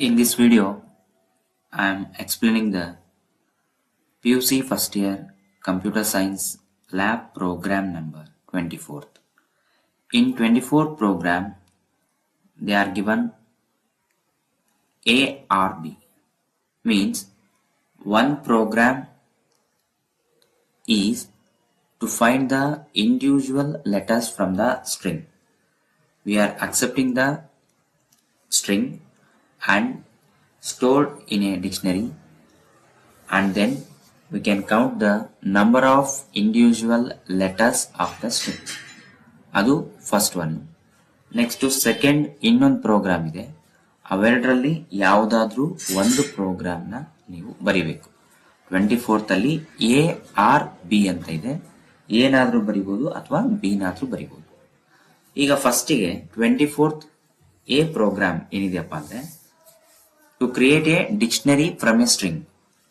In this video, I am explaining the PUC first year computer science lab program number 24th. In 24th program, they are given A or B. Means one program is to find the individual letters from the string. We are accepting the string and stored in a dictionary, and then we can count the number of individual letters of the string. ಅದು first one. Next second ಇನ್ನೊಂದು program ಇದೆ. ಅವೆರಡರಲ್ಲಿ ಯಾವುದಾದ್ರೂ ಒಂದು ಪ್ರೋಗ್ರಾಮ್ನ ನೀವು ಬರಿಬೇಕು. 24th ಅಲ್ಲಿ A R B ಅಂತ ಇದೆ. ಏನಾದ್ರೂ ಬರಿಬಹುದು ಅಥವಾ ಬಿ ನಾದ್ರೂ ಬರಿಬಹುದು. ಈಗ ಫಸ್ಟಿಗೆ 24th ಎ ಪ್ರೋಗ್ರಾಮ್ ಏನಿದೆಯಪ್ಪ ಅಂದ್ರೆ to create a dictionary from a string.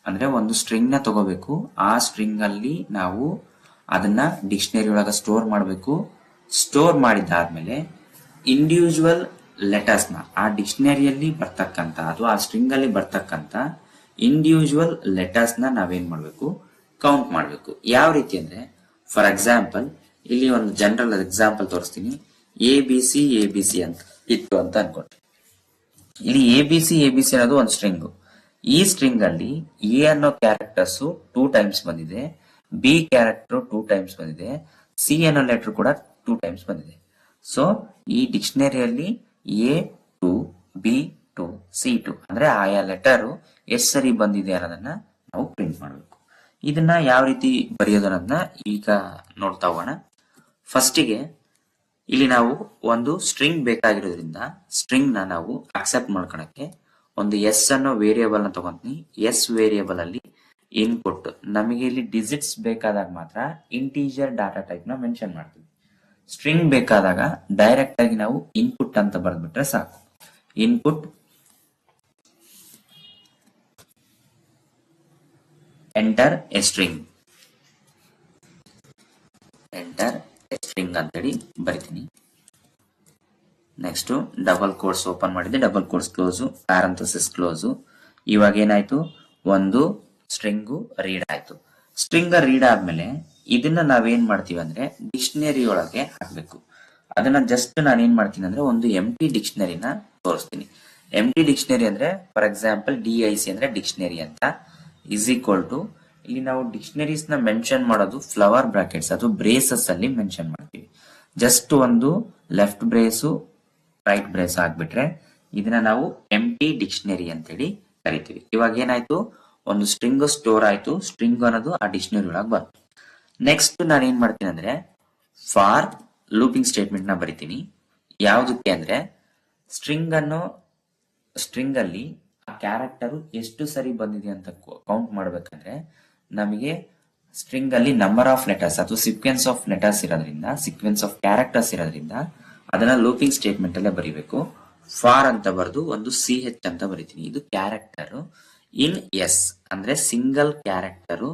ಅಂದ್ರೆ ಒಂದು ಸ್ಟ್ರಿಂಗ್ ನ ತಗೋಬೇಕು. ಆ ಸ್ಟ್ರಿಂಗ್ ಅಲ್ಲಿ ನಾವು ಅದನ್ನ ಡಿಕ್ಷನರಿ ಒಳಗ ಸ್ಟೋರ್ ಮಾಡಬೇಕು. ಸ್ಟೋರ್ ಮಾಡಿದಾದ್ಮೇಲೆ ಇಂಡಿವಿಜುವಲ್ ಲೆಟರ್ಸ್ ನ ಆ ಡಿಕ್ಷನರಿಯಲ್ಲಿ ಬರ್ತಕ್ಕಂತ ಅಥವಾ ಆ ಸ್ಟ್ರಿಂಗ್ ಅಲ್ಲಿ ಬರ್ತಕ್ಕಂತ ಇಂಡಿವಿಜುವಲ್ ಲೆಟರ್ಸ್ ನ ನಾವೇನ್ ಮಾಡ್ಬೇಕು, ಕೌಂಟ್ ಮಾಡ್ಬೇಕು. ಯಾವ ರೀತಿ ಅಂದ್ರೆ, ಫಾರ್ ಎಕ್ಸಾಂಪಲ್ ಇಲ್ಲಿ ಒಂದು ಜನರಲ್ ಎಕ್ಸಾಂಪಲ್ ತೋರಿಸ್ತೀನಿ. ಎ ಬಿ ಸಿ ಅಂತ ಇತ್ತು ಅಂತ ಅನ್ಕೊಂಡು, ಇಲ್ಲಿ ಎ ಬಿ ಸಿ ಅನ್ನೋದು ಒಂದು ಸ್ಟ್ರಿಂಗ್. ಈ ಸ್ಟ್ರಿಂಗ್ ಅಲ್ಲಿ ಎ ಅನ್ನೋ ಕ್ಯಾರೆಕ್ಟರ್ಸ್ 2 ಟೈಮ್ಸ್ ಬಂದಿದೆ, ಬಿ ಕ್ಯಾರೆಕ್ಟರ್ 2 ಟೈಮ್ಸ್ ಬಂದಿದೆ, ಸಿ ಅನ್ನೋ ಲೆಟರ್ ಕೂಡ 2 ಟೈಮ್ಸ್ ಬಂದಿದೆ. ಸೊ ಈ ಡಿಕ್ಷನರಿಯಲ್ಲಿ ಎ 2, ಬಿ 2, ಸಿ 2 ಅಂದ್ರೆ ಆಯಾ ಲೆಟರ್ ಎಷ್ಟು ಸರಿ ಬಂದಿದೆ ಅನ್ನೋದನ್ನ ನಾವು ಪ್ರಿಂಟ್ ಮಾಡಬೇಕು. ಇದನ್ನ ಯಾವ ರೀತಿ ಬರೆಯೋದು ಅನ್ನೋದನ್ನ ಈಗ ನೋಡ್ತಾ ಹೋಗೋಣ. ಫಸ್ಟಿಗೆ ಇಲ್ಲಿ ನಾವು ಒಂದು ಸ್ಟ್ರಿಂಗ್ ಬೇಕಾಗಿರೋದ್ರಿಂದ ಸ್ಟ್ರಿಂಗ್ ನ ನಾವು ಅಕ್ಸೆಪ್ಟ್ ಮಾಡ್ಕೊಳಕ್ಕೆ ಒಂದು ಎಸ್ ಅನ್ನೋ ವೇರಿಯೇಬಲ್ ನ ತಗೊಂತೀನಿ. ಎಸ್ ವೇರಿಯೇಬಲ್ ಅಲ್ಲಿ ಇನ್ಪುಟ್ ನಮಗೆ ಇಲ್ಲಿ ಡಿಜಿಟ್ಸ್ ಬೇಕಾದಾಗ ಮಾತ್ರ ಇಂಟೀಜರ್ ಡಾಟಾ ಟೈಪ್ ನ ಮೆನ್ಷನ್ ಮಾಡ್ತೀವಿ. ಸ್ಟ್ರಿಂಗ್ ಬೇಕಾದಾಗ ಡೈರೆಕ್ಟ್ ಆಗಿ ನಾವು ಇನ್ಪುಟ್ ಅಂತ ಬರೆದ್ಬಿಟ್ರೆ ಸಾಕು. Input enter A string, enter A string ಅಂತೇಳಿ ಬರಿತೀನಿ. ನೆಕ್ಸ್ಟ್ ಡಬಲ್ ಕೋಡ್ಸ್ ಓಪನ್ ಮಾಡಿದೆ, ಡಬಲ್ ಕೋಡ್ಸ್ ಕ್ಲೋಸು, ಪ್ಯಾರಂಥಸಿಸ್ ಕ್ಲೋಸು. ಇವಾಗ ಏನಾಯ್ತು, ಒಂದು ಸ್ಟ್ರಿಂಗು ರೀಡ್ ಆಯ್ತು. ಸ್ಟ್ರಿಂಗ್ ರೀಡ್ ಆದ್ಮೇಲೆ ಇದನ್ನ ನಾವೇನ್ ಮಾಡ್ತೀವಿ ಅಂದ್ರೆ ಡಿಕ್ಷನರಿ ಒಳಗೆ ಹಾಕ್ಬೇಕು. ಅದನ್ನ ಜಸ್ಟ್ ನಾನು ಏನ್ ಮಾಡ್ತೀನಿ ಅಂದ್ರೆ ಒಂದು ಎಂಟಿ ಡಿಕ್ಷನರಿನ ತೋರಿಸ್ತೀನಿ. ಎಂಟಿ ಡಿಕ್ಷನರಿ ಅಂದ್ರೆ ಫಾರ್ ಎಕ್ಸಾಂಪಲ್ DIC ಅಂದ್ರೆ ಡಿಕ್ಷನರಿ ಅಂತ ಇಸ್ ಈಕ್ವಲ್ ಟು, ಇಲ್ಲಿ ನಾವು ಡಿಕ್ಷನರೀಸ್ ನ ಮೆನ್ಷನ್ ಮಾಡೋದು ಫ್ಲವರ್ ಬ್ರಾಕೆಟ್ಸ್ ಅಥವಾ ಬ್ರೇಸಸ್ ಅಲ್ಲಿ ಮೆನ್ಷನ್ ಮಾಡ್ತೀವಿ. ಜಸ್ಟ್ ಒಂದು ಲೆಫ್ಟ್ ಬ್ರೇಸು ರೈಟ್ ಬ್ರೇಸ್ ಆಗ್ಬಿಟ್ರೆ ಇದನ್ನ ನಾವು ಎಂಟಿ ಡಿಕ್ಷನರಿ ಅಂತೇಳಿ ಕರಿತೀವಿ. ಇವಾಗ ಏನಾಯ್ತು, ಒಂದು ಸ್ಟ್ರಿಂಗ್ ಸ್ಟೋರ್ ಆಯ್ತು, ಸ್ಟ್ರಿಂಗ್ ಅನ್ನೋದು ಆ ಡಿಕ್ಷನರಿ ಒಳಗೆ ಬಂತು. ನೆಕ್ಸ್ಟ್ ನಾನು ಏನ್ ಮಾಡ್ತೀನಿ ಅಂದ್ರೆ ಫಾರ್ ಲೂಪಿಂಗ್ ಸ್ಟೇಟ್ಮೆಂಟ್ ನ ಬರಿತೀನಿ. ಯಾವ್ದಕ್ಕೆ ಅಂದ್ರೆ ಸ್ಟ್ರಿಂಗ್ ಅಲ್ಲಿ ಆ ಕ್ಯಾರೆಕ್ಟರ್ ಎಷ್ಟು ಸರಿ ಬಂದಿದೆ ಅಂತ ಕೌಂಟ್ ಮಾಡ್ಬೇಕಂದ್ರೆ ನಮಗೆ ಸ್ಟ್ರಿಂಗ್ ಅಲ್ಲಿ ನಂಬರ್ ಆಫ್ ಲೆಟರ್ಸ್ ಅಥವಾ ಸೀಕ್ವೆನ್ಸ್ ಆಫ್ ಲೆಟರ್ಸ್ ಇರೋದ್ರಿಂದ, ಸೀಕ್ವೆನ್ಸ್ ಆಫ್ ಕ್ಯಾರೆಕ್ಟರ್ಸ್ ಇರೋದ್ರಿಂದ ಅದನ್ನ ಲೂಪಿಂಗ್ ಸ್ಟೇಟ್ಮೆಂಟ್ ಅಲ್ಲೇ ಬರಿಬೇಕು. ಫಾರ್ ಅಂತ ಬರೆದು ಒಂದು CH ಅಂತ ಬರಿತೀನಿ. ಇದು ಕ್ಯಾರೆಕ್ಟರ್ ಇನ್ ಎಸ್ ಅಂದ್ರೆ ಸಿಂಗಲ್ ಕ್ಯಾರೆಕ್ಟರ್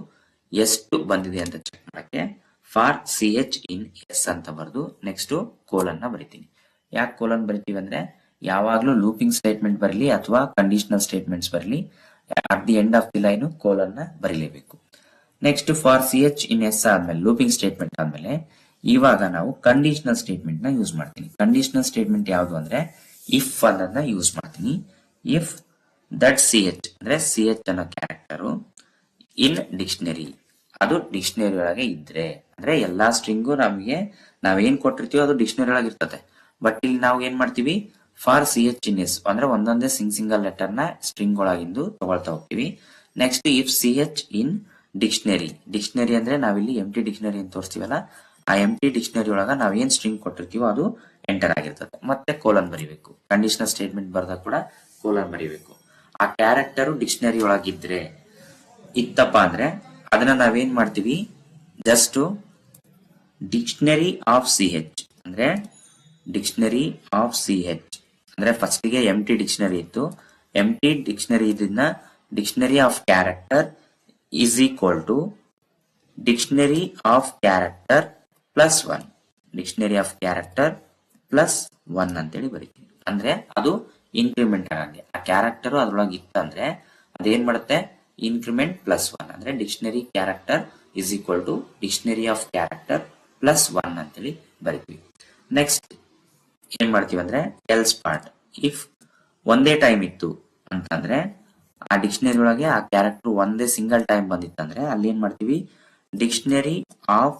ಎಷ್ಟು ಬಂದಿದೆ ಅಂತ ಚೆಕ್ ಮಾಡಕ್ಕೆ ಫಾರ್ CH ಇನ್ ಎಸ್ ಅಂತ ಬರೆದು ನೆಕ್ಸ್ಟ್ ಕೋಲನ್ ನ ಬರಿತೀನಿ. ಯಾಕೆ ಕೋಲನ್ ಬರಿತೀವಿ ಅಂದ್ರೆ ಯಾವಾಗ್ಲೂ ಲೂಪಿಂಗ್ ಸ್ಟೇಟ್ಮೆಂಟ್ ಬರಲಿ ಅಥವಾ ಕಂಡೀಷನಲ್ ಸ್ಟೇಟ್ಮೆಂಟ್ಸ್ ಬರಲಿ, at the end of the line colon ನ ಬರಿಲೇಬೇಕು. Next for CH in S ಆದ್ಮೇಲೆ ಲೂಪಿಂಗ್ ಸ್ಟೇಟ್ಮೆಂಟ್ ಆದ್ಮೇಲೆ ಇವಾಗ ನಾವು ಕಂಡೀಷನಲ್ ಸ್ಟೇಟ್ಮೆಂಟ್ ನ ಯೂಸ್ ಮಾಡ್ತೀನಿ. ಕಂಡೀಷನಲ್ ಸ್ಟೇಟ್ಮೆಂಟ್ ಯಾವುದು ಅಂದ್ರೆ ಇಫ್ ಅನ್ನೋದನ್ನ ಯೂಸ್ ಮಾಡ್ತೀನಿ. ಇಫ್ ದಟ್ CH ಅಂದ್ರೆ CH ಅನ್ನೋ ಕ್ಯಾರೆಕ್ಟರ್ ಇನ್ ಡಿಕ್ಷನರಿ, ಅದು ಡಿಕ್ಷನರಿ ಒಳಗೆ ಇದ್ರೆ ಅಂದ್ರೆ ಎಲ್ಲಾ ಸ್ಟ್ರಿಂಗು ನಮಗೆ ನಾವೇನ್ ಕೊಟ್ಟಿರ್ತೀವೋ ಅದು ಡಿಕ್ಷನರಿ ಒಳಗೆ ಇರ್ತದೆ. ಬಟ್ ಇಲ್ಲಿ ನಾವು ಏನ್ ಮಾಡ್ತೀವಿ, ಫಾರ್ CH ಇನ್ ಎಸ್ ಅಂದ್ರೆ ಒಂದೊಂದೇ ಸಿಂಗಲ್ ಲೆಟರ್ ನ ಸ್ಟ್ರಿಂಗ್ ಒಳಗಿಂದು ತಗೊಳ್ತಾ ಹೋಗ್ತೀವಿ. Next if CH in dictionary ಅಂದ್ರೆ ನಾವಿಲ್ಲಿ ಎಂಟಿ ಡಿಕ್ಷನರಿ ಅಂತ ತೋರಿಸ್ತೀವಲ್ಲ, ಆ ಎಂಟಿ ಡಿಕ್ಷನರಿ ಒಳಗ ನಾವ್ ಏನ್ ಸ್ಟ್ರಿಂಗ್ ಕೊಟ್ಟಿರ್ತೀವೋ ಅದು ಎಂಟರ್ ಆಗಿರ್ತದೆ. ಮತ್ತೆ ಕೋಲನ್ ಬರಿಬೇಕು. ಕಂಡೀಷನಲ್ ಸ್ಟೇಟ್ಮೆಂಟ್ ಬರ್ದಾಗ ಕೂಡ ಕೋಲನ್ ಬರಿಬೇಕು. ಆ ಕ್ಯಾರೆಕ್ಟರ್ ಡಿಕ್ಷನರಿ ಒಳಗಿದ್ರೆ ಇತ್ತಪ್ಪ ಅಂದ್ರೆ ಅದನ್ನ ನಾವೇನ್ ಮಾಡ್ತೀವಿ, ಜಸ್ಟ್ ಡಿಕ್ಷನರಿ ಆಫ್ CH ಅಂದ್ರೆ ಡಿಕ್ಷನರಿ ಆಫ್ CH ಅಂದ್ರೆ ಫಸ್ಟ್ ಗೆ ಎಂಟಿ ಡಿಕ್ಷನರಿ ಇತ್ತು, ಎಂಟಿ ಡಿಕ್ಷನರಿ ಇದನ್ನ dictionary of character is equal to dictionary of character plus 1, dictionary of character plus 1 ಅಂತೇಳಿ ಬರೀತೀವಿ. ಅಂದ್ರೆ ಅದು ಇನ್ಕ್ರಿಮೆಂಟ್ ಆಗಂಗೆ ಆ ಕ್ಯಾರೆಕ್ಟರ್ ಅದ್ರೊಳಗೆ ಇತ್ತಂದ್ರೆ ಅದೇನ್ ಮಾಡುತ್ತೆ ಇನ್ಕ್ರಿಮೆಂಟ್ ಪ್ಲಸ್ ಒನ್ ಅಂದ್ರೆ dictionary character is equal to dictionary of character plus one ಅಂತೇಳಿ ಬರಿತೀವಿ. ನೆಕ್ಸ್ಟ್ ಏನ್ ಮಾಡ್ತೀವಿ ಅಂದ್ರೆ ಎಲ್ಸ್ ಪಾರ್ಟ್. ಇಫ್ ಒಂದೇ ಟೈಮ್ ಇತ್ತು ಅಂತಂದ್ರೆ ಆ ಡಿಕ್ಷನರಿ ಒಳಗೆ ಆ ಕ್ಯಾರೆಕ್ಟರ್ ಒಂದೇ ಸಿಂಗಲ್ ಟೈಮ್ ಬಂದಿತ್ತಂದ್ರೆ ಅಲ್ಲಿ ಏನ್ ಮಾಡ್ತೀವಿ dictionary of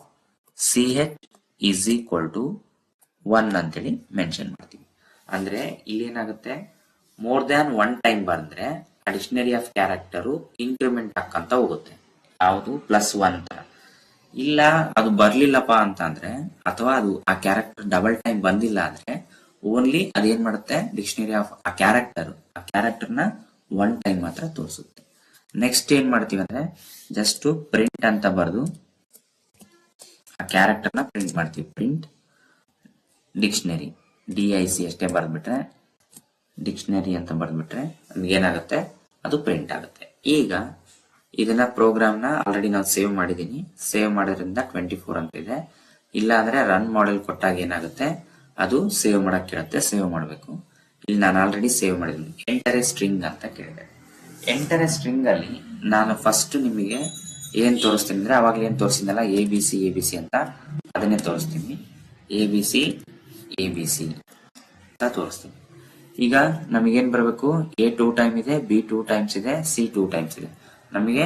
C H is equal to one ಅಂತೇಳಿ ಮೆನ್ಷನ್ ಮಾಡ್ತೀವಿ. ಅಂದ್ರೆ ಇಲ್ಲಿ ಏನಾಗುತ್ತೆ ಮೋರ್ ದ್ಯಾನ್ ಒನ್ ಟೈಮ್ ಬಂದ್ರೆ ಆ ಡಿಕ್ಷನರಿ ಆಫ್ ಕ್ಯಾರೆಕ್ಟರ್ ಇನ್ಕ್ರಿಮೆಂಟ್ ಹಾಕಂತ ಹೋಗುತ್ತೆ ಯಾವುದು ಪ್ಲಸ್ ಒನ್ ತರ. ಇಲ್ಲ ಅದು ಬರ್ಲಿಲ್ಲಪ್ಪ ಅಂತ ಅಂದ್ರೆ ಅಥವಾ ಅದು ಆ ಕ್ಯಾರೆಕ್ಟರ್ ಡಬಲ್ ಟೈಮ್ ಬಂದಿಲ್ಲ ಅಂದ್ರೆ ಓನ್ಲಿ ಅದೇನ್ ಮಾಡುತ್ತೆ ಡಿಕ್ಷನರಿ ಆಫ್ ಆ ಕ್ಯಾರೆಕ್ಟರ್ನ ಒನ್ ಟೈಮ್ ಮಾತ್ರ ತೋರಿಸುತ್ತೆ. ನೆಕ್ಸ್ಟ್ ಏನ್ ಮಾಡ್ತೀವಿ ಅಂದ್ರೆ ಜಸ್ಟ್ ಪ್ರಿಂಟ್ ಅಂತ ಬರೆದು ಆ ಕ್ಯಾರೆಕ್ಟರ್ನ ಪ್ರಿಂಟ್ ಮಾಡ್ತೀವಿ. ಪ್ರಿಂಟ್ ಡಿಕ್ಷನರಿ DIC ಅಷ್ಟೇ ಬರೆದ್ಬಿಟ್ರೆ ಡಿಕ್ಷನರಿ ಅಂತ ಬರೆದ್ಬಿಟ್ರೆ ನಮ್ಗೆ ಏನಾಗುತ್ತೆ ಅದು ಪ್ರಿಂಟ್ ಆಗುತ್ತೆ. ಈಗ ಇದನ್ನ ಪ್ರೋಗ್ರಾಮ್ನ ಆಲ್ರೆಡಿ ನಾನು ಸೇವ್ ಮಾಡಿದ್ದೀನಿ. ಸೇವ್ ಮಾಡೋದ್ರಿಂದ 24 ಅಂತ ಇದೆ. ಇಲ್ಲ ಅಂದ್ರೆ ರನ್ ಮಾಡೆಲ್ ಕೊಟ್ಟಾಗ ಏನಾಗುತ್ತೆ ಅದು ಸೇವ್ ಮಾಡಕ್ ಕೇಳುತ್ತೆ, ಸೇವ್ ಮಾಡಬೇಕು. ಇಲ್ಲಿ ನಾನು ಆಲ್ರೆಡಿ ಸೇವ್ ಮಾಡಿದ್ದೀನಿ. ಎಂಟರ್ ಎ ಸ್ಟ್ರಿಂಗ್ ಅಂತ ಕೇಳಿದೆ. ಎಂಟರ್ ಎ ಸ್ಟ್ರಿಂಗ್ ಅಲ್ಲಿ ನಾನು ಫಸ್ಟ್ ನಿಮಗೆ ಏನ್ ತೋರಿಸ್ತೀನಿ ಅಂದ್ರೆ ಅವಾಗಲೇ ಏನ್ ತೋರಿಸಿದ್ನಲ್ಲ ABC ಅಂತ ಅದನ್ನೇ ತೋರಿಸ್ತೀನಿ. ABC ಅಂತ ತೋರಿಸ್ತೀನಿ. ಈಗ ನಮಗೇನ್ ಬರಬೇಕು A 2 ಟೈಮ್ ಇದೆ, B 2 ಟೈಮ್ಸ್ ಇದೆ, C 2 ಟೈಮ್ಸ್ ಇದೆ. ನಮಗೆ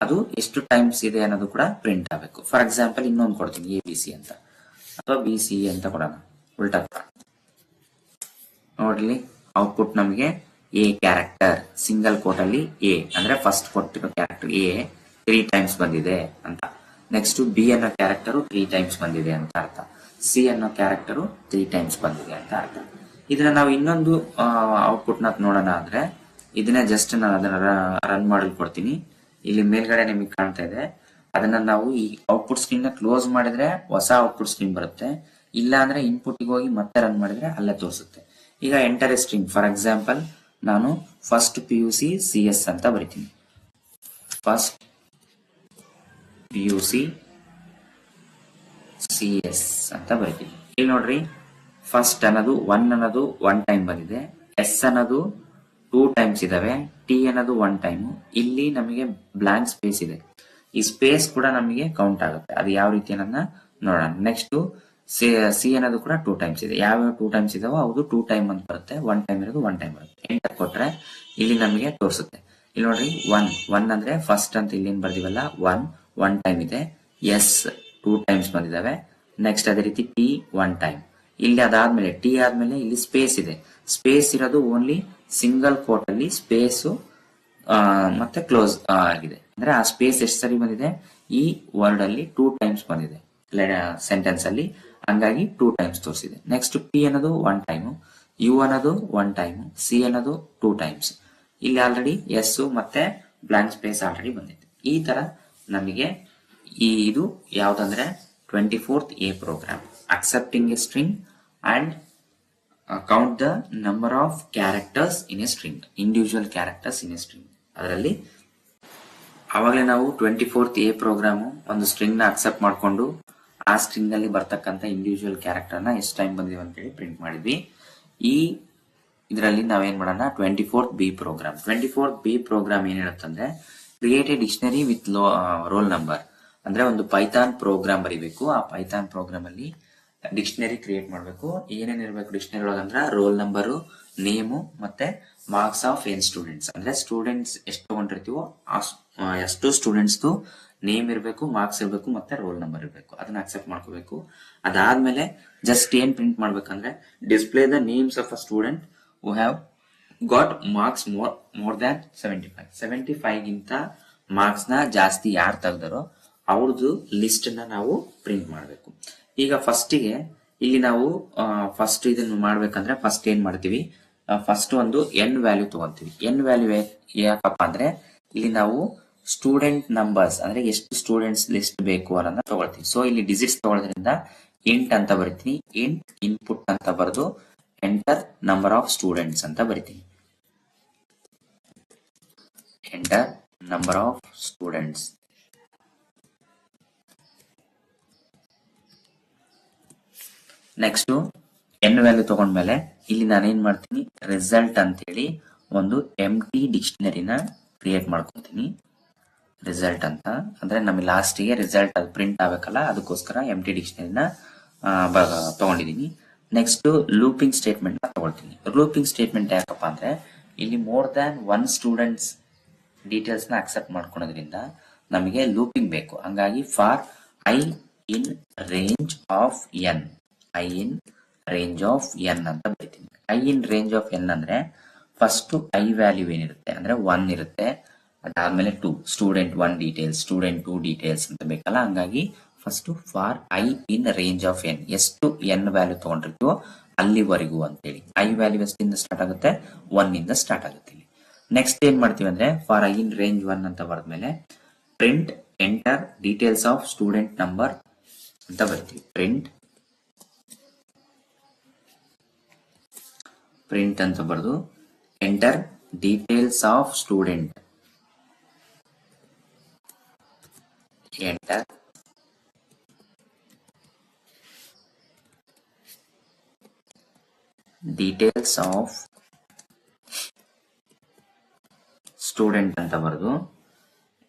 ಅದು ಎಷ್ಟು ಟೈಮ್ಸ್ ಇದೆ ಅನ್ನೋದು ಕೂಡ ಪ್ರಿಂಟ್ ಆಗಬೇಕು. ಫಾರ್ ಎಕ್ಸಾಂಪಲ್ ಇನ್ನೊಂದು ಕೊಡ್ತೀನಿ ABC ಅಂತ ಅಥವಾ BC ಅಂತ ಕೊಡೋಣ ಉಲ್ಟಾ. ನೋಡ್ಲಿ ಔಟ್ಪುಟ್ ನಮಗೆ A ಕ್ಯಾರೆಕ್ಟರ್ ಸಿಂಗಲ್ ಕೋಟ್ ಅಲ್ಲಿ A ಅಂದ್ರೆ ಫಸ್ಟ್ ಕೊಟ್ಟಿರೋ ಕ್ಯಾರೆಕ್ಟರ್ A 3 ಟೈಮ್ಸ್ ಬಂದಿದೆ ಅಂತ. ನೆಕ್ಸ್ಟ್ B ಅನ್ನೋ ಕ್ಯಾರೆಕ್ಟರ್ 3 ಟೈಮ್ಸ್ ಬಂದಿದೆ ಅಂತ ಅರ್ಥ. C ಅನ್ನೋ ಕ್ಯಾರೆಕ್ಟರ್ 3 ಟೈಮ್ಸ್ ಬಂದಿದೆ ಅಂತ ಅರ್ಥ. ಇದನ್ನ ನಾವು ಇನ್ನೊಂದು ಔಟ್ಪುಟ್ ನ ನೋಡೋಣ ಅಂದ್ರೆ ಇದನ್ನ ಜಸ್ಟ್ ನಾನು ಅದನ್ನ ರನ್ ಮಾಡಿ ಕೊಡ್ತೀನಿ. ಇಲ್ಲಿ ಮೇಲ್ಗಡೆ ನಿಮಗೆ ಕಾಣ್ತಾ ಇದೆ. ಅದನ್ನ ನಾವು ಈ ಔಟ್ಪುಟ್ ಸ್ಕ್ರೀನ್ ನ ಕ್ಲೋಸ್ ಮಾಡಿದ್ರೆ ಹೊಸ ಔಟ್ಪುಟ್ ಸ್ಕ್ರೀನ್ ಬರುತ್ತೆ. ಇಲ್ಲ ಅಂದ್ರೆ ಇನ್ಪುಟ್ ಹೋಗಿ ಮತ್ತೆ ರನ್ ಮಾಡಿದ್ರೆ ಅಲ್ಲೇ ತೋರಿಸುತ್ತೆ. ಈಗ enter A string for example ನಾನು ಫಸ್ಟ್ PUC CS ಅಂತ ಬರಿತೀನಿ. ಫಸ್ಟ್ PUC CS ಅಂತ ಬರಿತೀನಿ. ಇಲ್ಲಿ ನೋಡ್ರಿ ಫಸ್ಟ್ ಅನ್ನೋದು ಒನ್ ಟೈಮ್ ಬಂದಿದೆ, S ಅನ್ನೋದು 2 ಟೈಮ್ಸ್ ಇದಾವೆ, T ಅನ್ನೋದು 1 ಟೈಮ್. ಇಲ್ಲಿ ನಮಗೆ ಬ್ಲಾಂಕ್ ಸ್ಪೇಸ್ ಇದೆ. ಈ ಸ್ಪೇಸ್ ಕೂಡ ನಮಗೆ ಕೌಂಟ್ ಆಗುತ್ತೆ. ಅದು ಯಾವ ರೀತಿ ಅನ್ನೋದನ್ನ ನೋಡೋಣ. ನೆಕ್ಸ್ಟ್ C ಅನ್ನೋದು ಕೂಡ 2 ಟೈಮ್ಸ್ ಇದೆ. ಯಾವ 2 ಟೈಮ್ಸ್ ಇದಾವೋ ಅದು 2 ಟೈಮ್ ಅಂತ ಬರುತ್ತೆ. 1 ಟೈಮ್ ಇರೋದು 1 ಟೈಮ್ ಬರುತ್ತೆ. ಎಂಟರ್ ಕೊಟ್ರೆ ಇಲ್ಲಿ ನಮಗೆ ತೋರಿಸುತ್ತೆ. ಇಲ್ಲಿ ನೋಡ್ರಿ ಒನ್ ಅಂದ್ರೆ ಫಸ್ಟ್ ಅಂತ ಇಲ್ಲಿ ಏನ್ ಬರ್ದಿವಲ್ಲ ಒನ್ ಟೈಮ್ ಇದೆ. S 2 ಟೈಮ್ಸ್ ಬಂದಿದಾವೆ. ನೆಕ್ಸ್ಟ್ ಅದೇ ರೀತಿ T 1 ಟೈಮ್. ಇಲ್ಲಿ ಅದಾದ್ಮೇಲೆ T ಆದ್ಮೇಲೆ ಇಲ್ಲಿ ಸ್ಪೇಸ್ ಇದೆ. ಸ್ಪೇಸ್ ಇರೋದು ಓನ್ಲಿ ಸಿಂಗಲ್ ಕೋಟ್ ಅಲ್ಲಿ ಸ್ಪೇಸ್ ಮತ್ತೆ ಕ್ಲೋಸ್ ಆಗಿದೆ. ಅಂದ್ರೆ ಆ ಸ್ಪೇಸ್ ಎಷ್ಟು ಸರಿ ಬಂದಿದೆ ಈ ವರ್ಡ್ ಅಲ್ಲಿ 2 ಟೈಮ್ಸ್ ಬಂದಿದೆ ಸೆಂಟೆನ್ಸ್ ಅಲ್ಲಿ, ಹಂಗಾಗಿ 2 ಟೈಮ್ಸ್ ತೋರಿಸಿದೆ. ನೆಕ್ಸ್ಟ್ P ಅನ್ನೋದು 1 ಟೈಮ್, U ಅನ್ನೋದು 1 ಟೈಮ್, C ಅನ್ನೋದು 2 ಟೈಮ್ಸ್. ಇಲ್ಲಿ ಆಲ್ರೆಡಿ S ಮತ್ತೆ ಬ್ಲಾಂಕ್ ಸ್ಪೇಸ್ ಆಲ್ರೆಡಿ ಬಂದಿದೆ. ಈ ತರ ನಮಗೆ ಇದು ಯಾವ್ದಂದ್ರೆ 24th A program accepting a string and count the number of characters in a string, individual characters in a string. ಅದರಲ್ಲಿ ಅವಾಗಲೇ ನಾವು 24th A ಪ್ರೋಗ್ರಾಮ್ ಒಂದು ಸ್ಟ್ರಿಂಗ್ ನ ಅಕ್ಸೆಪ್ಟ್ ಮಾಡ್ಕೊಂಡು ಆ ಸ್ಟ್ರಿಂಗ್ ಅಲ್ಲಿ ಬರ್ತಕ್ಕಂಥ ಇಂಡಿವಿಜುವಲ್ ಕ್ಯಾರೆಕ್ಟರ್ ನ ಎಷ್ಟು ಟೈಮ್ ಬಂದಿದೆ ಅಂತೇಳಿ ಪ್ರಿಂಟ್ ಮಾಡಿದ್ವಿ. ಈ ಇದರಲ್ಲಿ ನಾವೇನ್ ಮಾಡೋಣ 24th B program. 24th B program ಏನ್ ಹೇಳುತ್ತಂದ್ರೆ create a dictionary with roll number. ಅಂದ್ರೆ ಒಂದು ಪೈಥಾನ್ ಪ್ರೋಗ್ರಾಮ್ ಬರೀಬೇಕು. ಆ ಪೈಥಾನ್ ಪ್ರೋಗ್ರಾಮ್ ಅಲ್ಲಿ ಡಿಕ್ಷನರಿ ಕ್ರಿಯೇಟ್ ಮಾಡಬೇಕು. ಏನೇನ್ ಇರಬೇಕು ಡಿಕ್ಷನರಿ ಒಳಗಂದ್ರ ರೋಲ್ ನಂಬರು, ನೇಮು ಮತ್ತೆ ಮಾರ್ಕ್ಸ್ ಆಫ್ n ಸ್ಟೂಡೆಂಟ್ಸ್. ಅಂದ್ರೆ ಸ್ಟೂಡೆಂಟ್ಸ್ ಎಷ್ಟು ತಗೊಂಡಿರ್ತೀವೋ ಎಷ್ಟು ಸ್ಟೂಡೆಂಟ್ಸ್ ನೇಮ್ ಇರಬೇಕು, ಮಾರ್ಕ್ಸ್ ಇರಬೇಕು ಮತ್ತೆ ರೋಲ್ ನಂಬರ್ ಇರಬೇಕು. ಅದನ್ನ ಅಕ್ಸೆಪ್ಟ್ ಮಾಡ್ಕೋಬೇಕು. ಅದಾದ್ಮೇಲೆ ಜಸ್ಟ್ ಏನ್ ಪ್ರಿಂಟ್ ಮಾಡ್ಬೇಕಂದ್ರೆ display the names of a student who have got marks more than 75 ಗಿಂತ ಮಾರ್ಕ್ಸ್ ನ ಜಾಸ್ತಿ ಯಾರು ತೆಗ್ದಾರೋ ಅವ್ರದ್ದು ಲಿಸ್ಟ್ ನ ನಾವು ಪ್ರಿಂಟ್ ಮಾಡಬೇಕು. ಈಗ ಫಸ್ಟಿಗೆ ಇಲ್ಲಿ ನಾವು ಫಸ್ಟ್ ಇದನ್ನು ಮಾಡ್ಬೇಕಂದ್ರೆ ಫಸ್ಟ್ ಏನ್ ಮಾಡ್ತೀವಿ, ಫಸ್ಟ್ ಒಂದು n ವ್ಯಾಲ್ಯೂ ತಗೊಂತೀವಿ. n ವ್ಯಾಲ್ಯೂ ಯಾಕಪ್ಪ ಅಂದ್ರೆ ಇಲ್ಲಿ ನಾವು ಸ್ಟೂಡೆಂಟ್ ನಂಬರ್ಸ್ ಅಂದ್ರೆ ಎಷ್ಟು ಸ್ಟೂಡೆಂಟ್ಸ್ ಲಿಸ್ಟ್ ಬೇಕು ಅನ್ನೋದನ್ನ ತಗೊಳ್ತೀವಿ. ಸೊ ಇಲ್ಲಿ ಡಿಜಿಟ್ಸ್ ತಗೊಳ್ಳೋದ್ರಿಂದ ಇಂಟ್ ಅಂತ ಬರಿತೀನಿ. ಇಂಟ್ ಇನ್ಪುಟ್ ಅಂತ ಬರೆದು ಎಂಟರ್ ನಂಬರ್ ಆಫ್ ಸ್ಟೂಡೆಂಟ್ಸ್ ಅಂತ ಬರಿತೀನಿ. Enter number of students. Next n value ತಗೊಂಡ್ಮೇಲೆ ಇಲ್ಲಿ ನಾನೇನ್ ಮಾಡ್ತೀನಿ, ರಿಸಲ್ಟ್ ಅಂತೇಳಿ ಒಂದು ಎಂಟಿ ಡಿಕ್ಷನರಿನ ಕ್ರಿಯೇಟ್ ಮಾಡ್ಕೊತೀನಿ. ರಿಸಲ್ಟ್ ಅಂತ ಅಂದ್ರೆ ನಮಗೆ ಲಾಸ್ಟಿಗೆ ರಿಸಲ್ಟ್ ಅದು ಪ್ರಿಂಟ್ ಆಗ್ಬೇಕಲ್ಲ, ಅದಕ್ಕೋಸ್ಕರ ಎಂಟಿ ಡಿಕ್ಷನರಿನ ತಗೊಂಡಿದ್ದೀನಿ. ನೆಕ್ಸ್ಟ್ ಲೂಪಿಂಗ್ ಸ್ಟೇಟ್ಮೆಂಟ್ ತಗೊಳ್ತೀನಿ. ಲೂಪಿಂಗ್ ಸ್ಟೇಟ್ಮೆಂಟ್ ಯಾಕಪ್ಪ ಅಂದ್ರೆ ಇಲ್ಲಿ more than one students details ನ ಅಕ್ಸೆಪ್ಟ್ ಮಾಡ್ಕೊಳೋದ್ರಿಂದ ನಮಗೆ ಲೂಪಿಂಗ್ ಬೇಕು. ಹಂಗಾಗಿ for I in range of N, I in range of N ಅಂತ ಬರೀತೀನಿ. I in range of N ಅಂದ್ರೆ ಫಸ್ಟ್ ಐ ವ್ಯಾಲ್ಯೂ ಏನಿರುತ್ತೆ ಅಂದ್ರೆ 1 ಇರುತ್ತೆ, ಅದಾದ್ಮೇಲೆ 2 ಸ್ಟೂಡೆಂಟ್ 1 ಡೀಟೇಲ್ಸ್, ಸ್ಟೂಡೆಂಟ್ 2 ಡೀಟೇಲ್ಸ್ ಅಂತ ಬೇಕಲ್ಲ. ಹಂಗಾಗಿ first for I in range of N, ಎಷ್ಟು ಎನ್ ವ್ಯಾಲ್ಯೂ ತಗೊಂಡಿರ್ತೀವೋ ಅಲ್ಲಿವರೆಗೂ ಅಂತೇಳಿ. ಐ ವ್ಯಾಲ್ಯೂ ಎಷ್ಟಿಂದ ಸ್ಟಾರ್ಟ್ ಆಗುತ್ತೆ, 1 ಇಂದ ಸ್ಟಾರ್ಟ್ ಆಗುತ್ತೆ. ನೆಕ್ಸ್ಟ್ ಏನ್ ಮಾಡ್ತೀವಿ ಅಂದ್ರೆ ಫಾರ್ ಐ ಇನ್ ರೇಂಜ್ 1 ಅಂತ ಬರೆದ್ಮೇಲೆ print enter details of student number ಅಂತ ಬರ್ತೀವಿ. ಪ್ರಿಂಟ್ ಅಂತ ಬರೆದು enter details of student, enter details of student ಅಂತ ಬರೆದು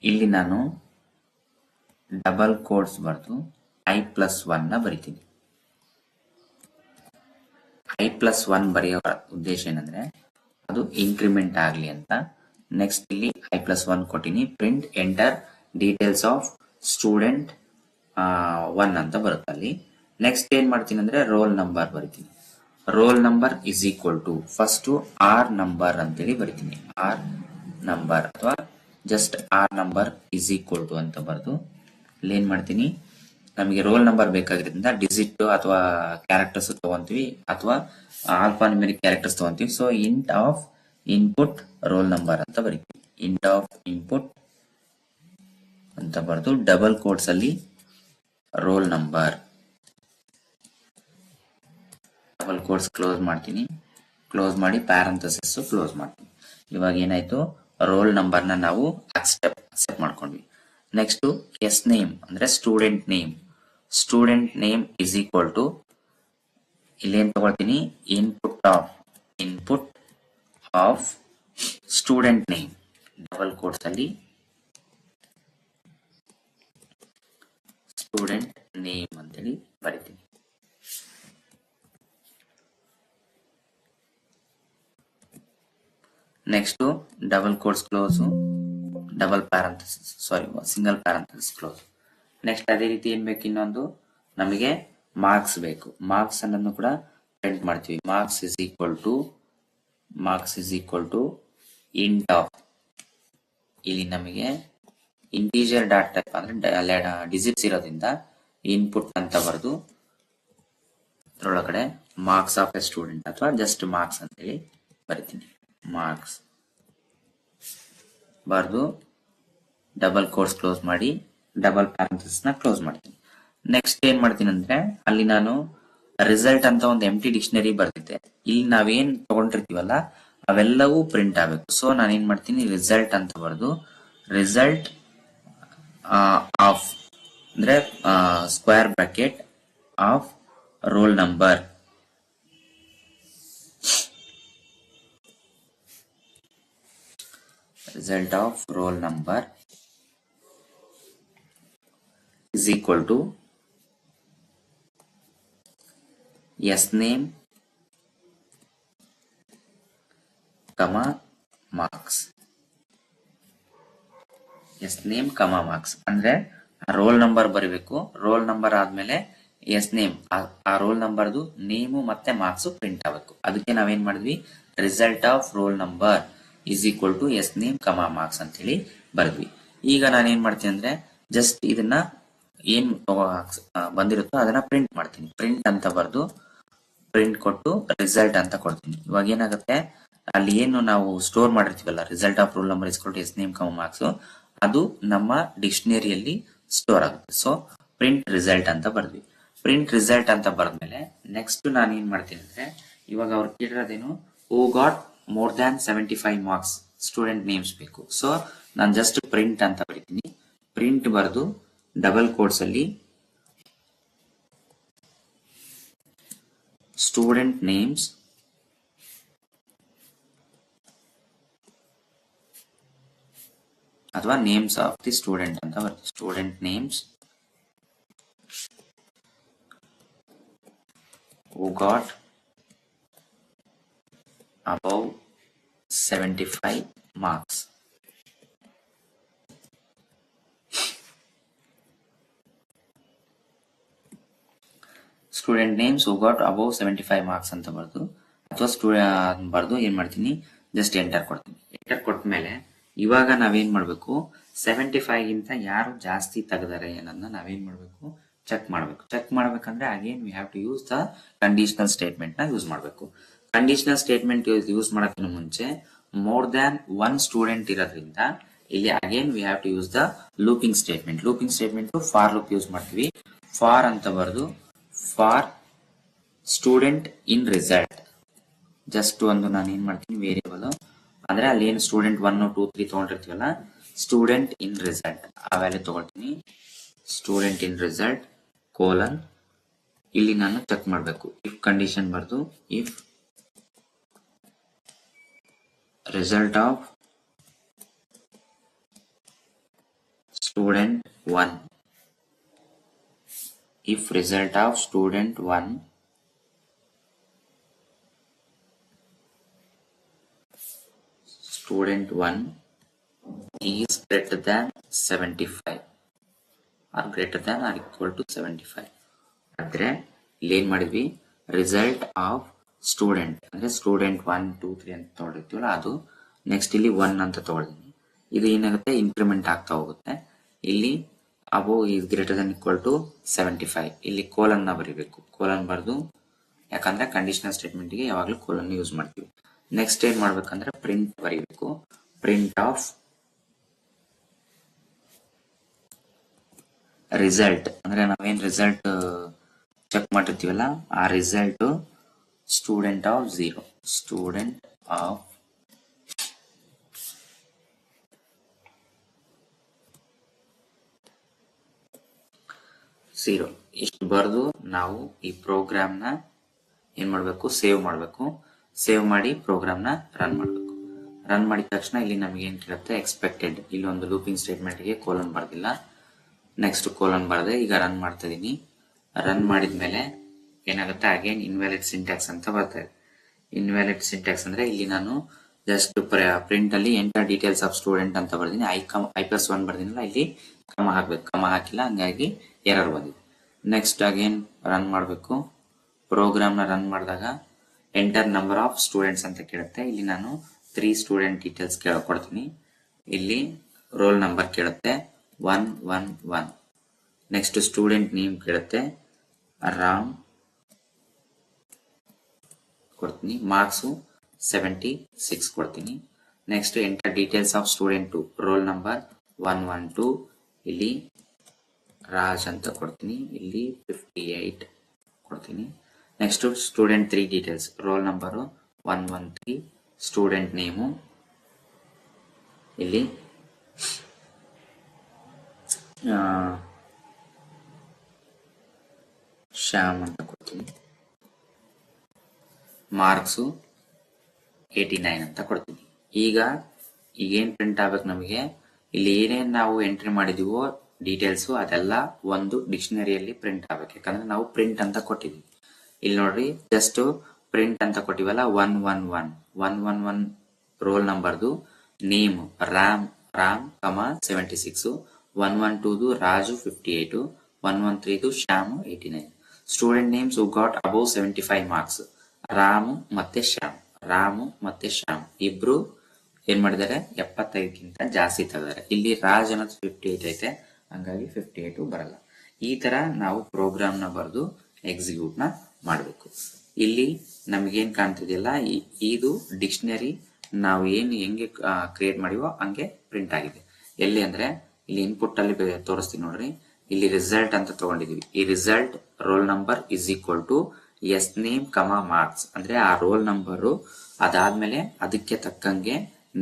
ಇಲ್ಲಿ ನಾನು ಡಬಲ್ ಕೋಡ್ಸ್ ಬರೆದು I+1 ನ ಬರಿತೀನಿ. I+1 ಬರೆಯೋ ಉದ್ದೇಶ ಏನಂದ್ರೆ ಅದು ಇನ್ಕ್ರಿಮೆಂಟ್ ಆಗಲಿ ಅಂತ. ನೆಕ್ಸ್ಟ್ ಇಲ್ಲಿ I+1 ಕೊಟ್ಟಿನಿ. Print enter details of student 1 ಅಂತ ಬರುತ್ತೆ ಅಲ್ಲಿ. ನೆಕ್ಸ್ಟ್ ಏನ್ ಮಾಡ್ತೀನಿ ಅಂದ್ರೆ ರೋಲ್ ನಂಬರ್ ಬರಿತೀನಿ. Roll number is equal to first R number ಅಂತೇಳಿ ಬರಿತೀನಿ. ಆರ್ ನಂಬರ್ ಅಥವಾ just R number is equal to ಅಂತ ಬರೆದು ಇಲ್ಲಿ ಏನ್ ಮಾಡ್ತೀನಿ, ನಮಗೆ ರೋಲ್ ನಂಬರ್ ಬೇಕಾಗಿರೋದ್ರಿಂದ ಡಿಜಿಟ್ ಅಥವಾ ಕ್ಯಾರೆಕ್ಟರ್ಸ್ ತಗೊಂತೀವಿ ಅಥವಾ ಆಲ್ಫಾ ನ್ಯೂಮೆರಿಕ್ ಕ್ಯಾರೆಕ್ಟರ್ಸ್ ತಗೊಂತೀವಿ. So int of input roll number ಅಂತ ಬರೀತೀವಿ. ಇಂಟ್ ಆಫ್ ಇನ್ಪುಟ್ ಅಂತ ಬರೆದು ಡಬಲ್ ಕೋಟ್ಸ್ ಅಲ್ಲಿ roll number, double quotes close ಮಾಡ್ತೀನಿ. ಕ್ಲೋಸ್ ಮಾಡಿ ಪ್ಯಾರಂಥಸಿಸ್ ಕ್ಲೋಸ್ ಮಾಡ್ತೀನಿ. ಇವಾಗ ಏನಾಯ್ತು, ರೋಲ್ ನಂಬರ್ ನ ನಾವು ಅಕ್ಸೆಪ್ಟ್ ಮಾಡ್ಕೊಂಡ್ವಿ. ನೆಕ್ಸ್ಟ್ ಎಸ್ ನೇಮ್ ಅಂದ್ರೆ student name. Student name is equal to ಇಲ್ಲೇನ್ ತಗೊಳ್ತೀನಿ, input of student name double quotes ಅಲ್ಲಿ ಸ್ಟೂಡೆಂಟ್ ನೇಮ್ ಅಂತೇಳಿ ಬರಿತೀನಿ. Next double quotes close, double parenthesis single parenthesis close. Next ಅದೇ ರೀತಿ ಏನ್ ಬೇಕು, ಇನ್ನೊಂದು ನಮಗೆ ಮಾರ್ಕ್ಸ್ ಬೇಕು. ಮಾರ್ಕ್ಸ್ ಅನ್ನೋದನ್ನು ಕೂಡ ಪ್ರಿಂಟ್ ಮಾಡ್ತೀವಿ. Marks is equal to int of, ಇಲ್ಲಿ ನಮಗೆ ಇಂಟೀಜರ್ ಡಾಟ್ ಟೈಪ್ ಅಂದ್ರೆ ಡಿಜಿಟ್ಸ್ ಇರೋದ್ರಿಂದ ಇನ್ಪುಟ್ ಅಂತ ಬರೆದು ಅದರೊಳಗಡೆ ಮಾರ್ಕ್ಸ್ ಆಫ್ ಎ ಸ್ಟೂಡೆಂಟ್ ಅಥವಾ ಜಸ್ಟ್ ಮಾರ್ಕ್ಸ್ ಅಂತೇಳಿ ಬರಿತೀನಿ. ಮಾರ್ಕ್ಸ್ ಬರೆದು ಡಬಲ್ ಕೋಟ್ಸ್ ಕ್ಲೋಸ್ ಮಾಡಿ ಡಬಲ್ ಪ್ಯಾರಂಥಸಿಸ್ ನ ಕ್ಲೋಸ್ ಮಾಡ್ತೀನಿ. ನೆಕ್ಸ್ಟ್ ಏನ್ ಮಾಡ್ತೀನಿ ಅಂದ್ರೆ ಅಲ್ಲಿ ನಾನು ರಿಸಲ್ಟ್ ಅಂತ ಒಂದು ಎಂಟಿ ಡಿಕ್ಷನರಿ ಬರ್ತಿದ್ದೆ. ಇಲ್ಲಿ ನಾವೇನ್ ತಗೊಂಡಿರ್ತೀವಲ್ಲ ಅವೆಲ್ಲವೂ ಪ್ರಿಂಟ್ ಆಗಬೇಕು. ಸೊ ನಾನು ಏನ್ ಮಾಡ್ತೀನಿ, ರಿಸಲ್ಟ್ ಅಂತ ಬರೆದು ರಿಸಲ್ಟ್ ಆಫ್ ಅಂದ್ರೆ square bracket of roll number result of roll number is equal to s name comma marks. s name comma marks ಅಂದ್ರೆ ರೋಲ್ ನಂಬರ್ ಬರಬೇಕು. ರೋಲ್ ನಂಬರ್ ಆದ್ಮೇಲೆ ಎಸ್ ನೇಮ್, ಆ ರೋಲ್ ನಂಬರ್ದು ನೇಮು ಮತ್ತೆ marks print ಆಗಬೇಕು. ಅದಕ್ಕೆ ನಾವೇನ್ ಮಾಡಿದ್ವಿ, result of roll number is equal to S name comma marks ಅಂತ ಹೇಳಿ ಬರೆದ್ವಿ. ಈಗ ನಾನು ಏನ್ ಮಾಡ್ತೀನಿ ಅಂದ್ರೆ ಜಸ್ಟ್ ಇದನ್ನ ಏನ್ ಬಂದಿರುತ್ತೋ ಅದನ್ನ ಪ್ರಿಂಟ್ ಮಾಡ್ತೀನಿ. ಪ್ರಿಂಟ್ ಅಂತ ಬರೆದು ಪ್ರಿಂಟ್ ಕೊಟ್ಟು ರಿಸಲ್ಟ್ ಅಂತ ಕೊಡ್ತೀನಿ. ಇವಾಗ ಏನಾಗುತ್ತೆ, ಅಲ್ಲಿ ಏನು ನಾವು ಸ್ಟೋರ್ ಮಾಡಿರ್ತೀವಲ್ಲ result of roll number is equal to S name comma marks, ಅದು ನಮ್ಮ ಡಿಕ್ಷನರಿಯಲ್ಲಿ ಸ್ಟೋರ್ ಆಗುತ್ತೆ. ಸೊ ಪ್ರಿಂಟ್ ರಿಸಲ್ಟ್ ಅಂತ ಬರ್ದ್ವಿ. ಪ್ರಿಂಟ್ ರಿಸಲ್ಟ್ ಅಂತ ಬರೆದ್ಮೇಲೆ ನೆಕ್ಸ್ಟ್ ನಾನು ಏನ್ ಮಾಡ್ತೀನಿ ಅಂದ್ರೆ ಇವಾಗ ಅವ್ರು ಕೇಳಿರೋದೇನು, who got more than 75 marks student names ಬೇಕು. ಸೊ ನಾನು ಜಸ್ಟ್ ಪ್ರಿಂಟ್ ಅಂತ ಬರೀತೀನಿ. ಪ್ರಿಂಟ್ ಬರೆದು ಡಬಲ್ ಕೋಟ್ಸ್ ಅಲ್ಲಿ ಸ್ಟೂಡೆಂಟ್ ನೇಮ್ಸ್ ಅಥವಾ ನೇಮ್ಸ್ ಆಫ್ ದಿ ಸ್ಟೂಡೆಂಟ್ ಅಂತ ಬರುತ್ತೆ. Student names who got above 75 marks. Student names who got above 75 marks ಅಂತ ಬರ್ದು ಅಥವಾ ಬರ್ದು ಏನ್ ಮಾಡ್ತೀನಿ, ಜಸ್ಟ್ ಎಂಟರ್ ಕೊಡ್ತೀನಿ. ಎಂಟರ್ ಕೊಟ್ಟ ಮೇಲೆ ಇವಾಗ ನಾವೇನ್ ಮಾಡ್ಬೇಕು, 75 ಗಿಂತ ಯಾರು ಜಾಸ್ತಿ ತೆಗೆದಾರೆ ಅನ್ನೋದನ್ನ ನಾವೇನ್ ಮಾಡ್ಬೇಕು, ಚೆಕ್ ಮಾಡ್ಬೇಕು. ಚೆಕ್ ಮಾಡ್ಬೇಕಂದ್ರೆ again we have to use the conditional statement ನ ಯೂಸ್ ಮಾಡ್ಬೇಕು. ಕಂಡೀಷನಲ್ ಸ್ಟೇಟ್ಮೆಂಟ್ ಯೂಸ್ ಮಾಡೋಕ್ಕಿಂತ ಮುಂಚೆ ಮೋರ್ ದ್ಯಾನ್ ಒನ್ ಸ್ಟೂಡೆಂಟ್ ಇರೋದ್ರಿಂದ ಇಲ್ಲಿ again we have to use the looping statement. Looping statement for loop use ಮಾಡ್ತೀವಿ. For ಅಂತ ಬರೆದು for student in result, just ಒಂದು ನಾನು ಏನ್ ಮಾಡ್ತೀನಿ ವೇರಿಯಬಲ್ ಅಂದ್ರೆ ಅಲ್ಲಿ ಏನು ಸ್ಟೂಡೆಂಟ್ 1 2 3 ತಗೊಂಡಿರ್ತೀವಲ್ಲ, ಸ್ಟೂಡೆಂಟ್ ಇನ್ ರಿಸಲ್ಟ್ ಆ ವ್ಯಾಲ್ಯೂ ತಗೊಳ್ತೀನಿ. ಸ್ಟೂಡೆಂಟ್ ಇನ್ ರಿಸಲ್ಟ್ ಕೋಲನ್, ಇಲ್ಲಿ ನಾನು ಚೆಕ್ ಮಾಡಬೇಕು. ಇಫ್ ಕಂಡೀಷನ್ ಬರ್ದು if result of student 1, if result of student 1 is greater than 75 or greater than or equal to 75 ಅಂದ್ರೆ ಇಲ್ಲಿ ಏನ್ ಮಾಡಿದ್ವಿ, ರಿಸಲ್ಟ್ ಆಫ್ ಸ್ಟೂಡೆಂಟ್ ಅಂದ್ರೆ ಸ್ಟೂಡೆಂಟ್ 1 2 3 ಅಂತ ತಗೊಂಡಿರ್ತೀವಲ್ಲ ಅದು, ನೆಕ್ಸ್ಟ್ ಇಲ್ಲಿ 1 ಅಂತ ತಗೊಳ್ತೀನಿ. ಇದು ಏನಾಗುತ್ತೆ, ಇನ್ಕ್ರಿಮೆಂಟ್ ಆಗ್ತಾ ಹೋಗುತ್ತೆ. ಇಲ್ಲಿ above is greater than equal to 75, ಇಲ್ಲಿ ಕೋಲನ್ ನ ಬರೀಬೇಕು. ಕೋಲನ್ ಬರ್ದು, ಯಾಕಂದ್ರೆ ಕಂಡೀಷನಲ್ ಸ್ಟೇಟ್ಮೆಂಟ್ ಗೆ ಯಾವಾಗ್ಲೂ ಕೋಲನ್ ಯೂಸ್ ಮಾಡ್ತೀವಿ. ನೆಕ್ಸ್ಟ್ ಏನ್ ಮಾಡ್ಬೇಕಂದ್ರೆ ಪ್ರಿಂಟ್ ಬರೀಬೇಕು. ಪ್ರಿಂಟ್ ಆಫ್ ರಿಸಲ್ಟ್ ಅಂದ್ರೆ ನಾವೇನ್ ರಿಸಲ್ಟ್ ಚೆಕ್ ಮಾಡಿರ್ತೀವಲ್ಲ ಆ result student of 0, student of 0 ಇಷ್ಟು ಬರೆದು ನಾವು ಈ ಪ್ರೋಗ್ರಾಮ್ ನ ಏನ್ ಮಾಡ್ಬೇಕು, ಸೇವ್ ಮಾಡ್ಬೇಕು. ಸೇವ್ ಮಾಡಿ ಪ್ರೋಗ್ರಾಮ್ ನ ರನ್ ಮಾಡ್ಬೇಕು. ರನ್ ಮಾಡಿದ ತಕ್ಷಣ ಇಲ್ಲಿ ನಮ್ಗೆ ಏನ್ ಕೇಳುತ್ತೆ, ಎಕ್ಸ್ಪೆಕ್ಟೆಡ್. ಇಲ್ಲಿ ಒಂದು ಲೂಪಿಂಗ್ ಸ್ಟೇಟ್ಮೆಂಟ್ ಗೆ ಕೋಲನ್ ಬರ್ದಿಲ್ಲ, ನೆಕ್ಸ್ಟ್ ಕೋಲನ್ ಬರ್ದೆ. ಈಗ ರನ್ ಮಾಡ್ತಾ ಇದೀನಿ. ರನ್ ಮಾಡಿದ್ಮೇಲೆ ಏನಾಗುತ್ತೆ, ಅಗೇನ್ ಇನ್ವ್ಯಾಲಿಡ್ ಸಿಂಟ್ಯಾಕ್ಸ್ ಅಂತ ಬರ್ತದೆ. ಇನ್ವ್ಯಾಲಿಡ್ ಸಿಂಟ್ಯಾಕ್ಸ್ ಅಂದ್ರೆ ಇಲ್ಲಿ ನಾನು ಜಸ್ಟ್ ಪ್ರಿಂಟ್ ಅಲ್ಲಿ ಎಂಟರ್ ಡೀಟೇಲ್ಸ್ ಆಫ್ ಸ್ಟೂಡೆಂಟ್ ಅಂತ ಬರ್ದೀನಿ. I+1 ಬರ್ದಿನಲ್ಲ, ಇಲ್ಲಿ ಕಮ ಹಾಕ್ಬೇಕು. ಕಮ ಹಾಕಿಲ್ಲ, ಹಂಗಾಗಿ ಎರರ್ ಬಂದಿದೆ. ನೆಕ್ಸ್ಟ್ ಅಗೇನ್ ರನ್ ಮಾಡಬೇಕು. ಪ್ರೋಗ್ರಾಮ್ ನ ರನ್ ಮಾಡಿದಾಗ ಎಂಟರ್ ನಂಬರ್ ಆಫ್ ಸ್ಟೂಡೆಂಟ್ಸ್ ಅಂತ ಕೇಳುತ್ತೆ. ಇಲ್ಲಿ ನಾನು 3 ಸ್ಟೂಡೆಂಟ್ ಡೀಟೇಲ್ಸ್ ಕೊಡ್ತೀನಿ. ಇಲ್ಲಿ ರೋಲ್ ನಂಬರ್ ಕೇಳುತ್ತೆ 111. ನೆಕ್ಸ್ಟ್ ಸ್ಟೂಡೆಂಟ್ ನೇಮ್ ಕೇಳುತ್ತೆ ರಾಮ್ ಕೊಡ್ತೀನಿ. ಮಾರ್ಕ್ಸ್ 76 ಕೊಡ್ತೀನಿ. Next enter details of student 2, roll number 112, ಇಲ್ಲಿ ರಾಜ್ ಅಂತ ಕೊಡ್ತೀನಿ. ಇಲ್ಲಿ 58 ಕೊಡ್ತೀನಿ. Next student 3 details, roll number 113, student name ಇಲ್ಲಿ ಶ್ಯಾಮ್ ಅಂತ ಕೊಡ್ತೀನಿ. ಮಾರ್ಕ್ಸು 89 ಅಂತ ಕೊಡ್ತೀನಿ. ಈಗೇನ್ ಪ್ರಿಂಟ್ ಆಗ್ಬೇಕು ನಮಗೆ, ಇಲ್ಲಿ ಏನೇನ್ ನಾವು ಎಂಟ್ರಿ ಮಾಡಿದೀವೋ ಡೀಟೇಲ್ಸ್ ಅದೆಲ್ಲ ಒಂದು ಡಿಕ್ಷನರಿಯಲ್ಲಿ ಪ್ರಿಂಟ್ ಆಗ್ಬೇಕು. ಯಾಕಂದ್ರೆ ನಾವು ಪ್ರಿಂಟ್ ಅಂತ ಕೊಟ್ಟಿದ್ವಿ. ಇಲ್ಲಿ ನೋಡ್ರಿ, ಜಸ್ಟ್ ಪ್ರಿಂಟ್ ಅಂತ ಕೊಟ್ಟಿವಲ್ಲ, 111 ರೋಲ್ ನಂಬರ್ದು, name Ram 76, 112 Raju 58, 113 Shyam 89. Student names who got above 75 marks, Ramu ಮತ್ತೆ ಶ್ಯಾಮ್ ಇಬ್ರು ಏನ್ ಮಾಡಿದ್ದಾರೆ, 75ಗಿಂತ ಜಾಸ್ತಿ ತೆಗೆದಾರೆ. ಇಲ್ಲಿ ರಾಜ್ ಅನ್ನೋದು 58 ಐತೆ, ಹಂಗಾಗಿ 58 ಬರಲ್ಲ. ಈ ತರ ನಾವು ಪ್ರೋಗ್ರಾಮ್ ನ ಬರೆದು ಎಕ್ಸಿಕ್ಯೂಟ್ ನ ಮಾಡಬೇಕು. ಇಲ್ಲಿ ನಮ್ಗೇನ್ ಕಾಣ್ತಿದೆಯಲ್ಲ, ಇದು ಡಿಕ್ಷನರಿ ನಾವು ಹೆಂಗೆ ಕ್ರಿಯೇಟ್ ಮಾಡಿವೋ ಹಂಗೆ ಪ್ರಿಂಟ್ ಆಗಿದೆ. ಎಲ್ಲಿ ಅಂದ್ರೆ ಇಲ್ಲಿ ಇನ್ಪುಟ್ ಅಲ್ಲಿ ತೋರಿಸ್ತೀನಿ ನೋಡ್ರಿ. ಇಲ್ಲಿ ರಿಸಲ್ಟ್ ಅಂತ ತಗೊಂಡಿದೀವಿ. ಈ result roll number is equal to S name comma marks ಅಂದ್ರೆ ಆ ರೋಲ್ ನಂಬರು, ಅದಾದ್ಮೇಲೆ ಅದಕ್ಕೆ ತಕ್ಕಂಗೆ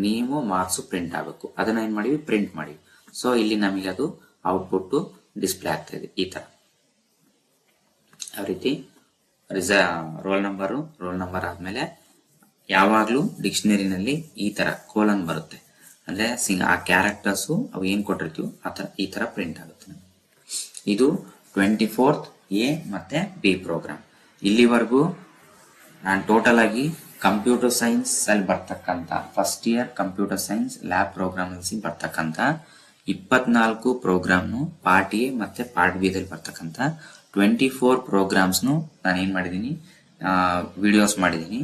ನೇಮು ಮಾರ್ಕ್ಸ್ ಪ್ರಿಂಟ್ ಆಗಬೇಕು. ಅದನ್ನ ಏನ್ ಮಾಡಿವಿ, ಪ್ರಿಂಟ್ ಮಾಡಿವಿ. ಸೊ ಇಲ್ಲಿ ನಮಗೆ ಅದು ಔಟ್ಪುಟ್ ಡಿಸ್ಪ್ಲೇ ಆಗ್ತಾ ಇದೆ ಈ ತರ. ಯಾವ ರೀತಿ ರೋಲ್ ನಂಬರ್ ಆದ್ಮೇಲೆ ಯಾವಾಗ್ಲೂ ಡಿಕ್ಷನರಿನಲ್ಲಿ ಈ ತರ ಕೋಲನ್ ಬರುತ್ತೆ. ಅಂದ್ರೆ ಆ ಕ್ಯಾರೆಕ್ಟರ್ಸು ಅವು ಏನ್ ಕೊಟ್ಟಿರ್ತೀವಿ ಈ ತರ ಪ್ರಿಂಟ್ ಆಗುತ್ತೆ. ಇದು 24th A ಮತ್ತೆ B ಪ್ರೋಗ್ರಾಮ್. ಇಲ್ಲಿವರೆಗೂ ನಾನು ಟೋಟಲ್ ಆಗಿ ಕಂಪ್ಯೂಟರ್ ಸೈನ್ಸ್ ಅಲ್ಲಿ ಬರ್ತಕ್ಕಂಥ first year computer science lab program ಅಲ್ಲಿ ಬರ್ತಕ್ಕಂಥ 24 ಪ್ರೋಗ್ರಾಮ್ನು ಪಾರ್ಟ್ ಎ ಮತ್ತೆ ಪಾರ್ಟ್ ಬಿ ದಲ್ಲಿ ಬರ್ತಕ್ಕಂಥ 24 ಪ್ರೋಗ್ರಾಮ್ಸ್ನು ನಾನು ಏನ್ ಮಾಡಿದೀನಿ, ವಿಡಿಯೋಸ್ ಮಾಡಿದೀನಿ.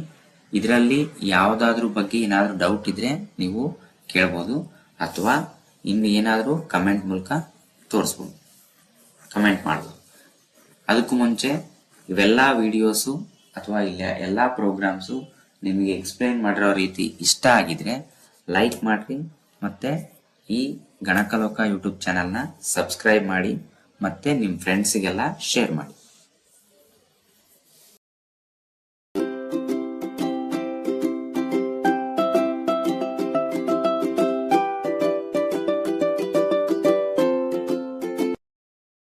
ಇದರಲ್ಲಿ ಯಾವ್ದಾದ್ರು ಬಗ್ಗೆ ಏನಾದ್ರೂ ಡೌಟ್ ಇದ್ರೆ ನೀವು ಕೇಳ್ಬೋದು, ಅಥವಾ ಇನ್ನು ಏನಾದ್ರೂ ಕಮೆಂಟ್ ಮೂಲಕ ತೋರಿಸ್ಬೋದು, ಕಮೆಂಟ್ ಮಾಡ್ಬೋದು. ಅದಕ್ಕೂ ಮುಂಚೆ ಇವೆಲ್ಲಾ ವಿಡಿಯೋಸು ಅಥವಾ ಇಲ್ಲ ಎಲ್ಲಾ ಪ್ರೋಗ್ರಾಮ್ಸು ನಿಮಗೆ ಎಕ್ಸ್ಪ್ಲೈನ್ ಮಾಡಿರೋ ರೀತಿ ಇಷ್ಟ ಆಗಿದ್ರೆ ಲೈಕ್ ಮಾಡಿ, ಮತ್ತೆ ಈ ಗಣಕಲೋಕ ಯೂಟ್ಯೂಬ್ ಚಾನೆಲ್ನ ಸಬ್ಸ್ಕ್ರೈಬ್ ಮಾಡಿ, ಮತ್ತೆ ನಿಮ್ಮ ಫ್ರೆಂಡ್ಸಿಗೆಲ್ಲ ಶೇರ್ ಮಾಡಿ.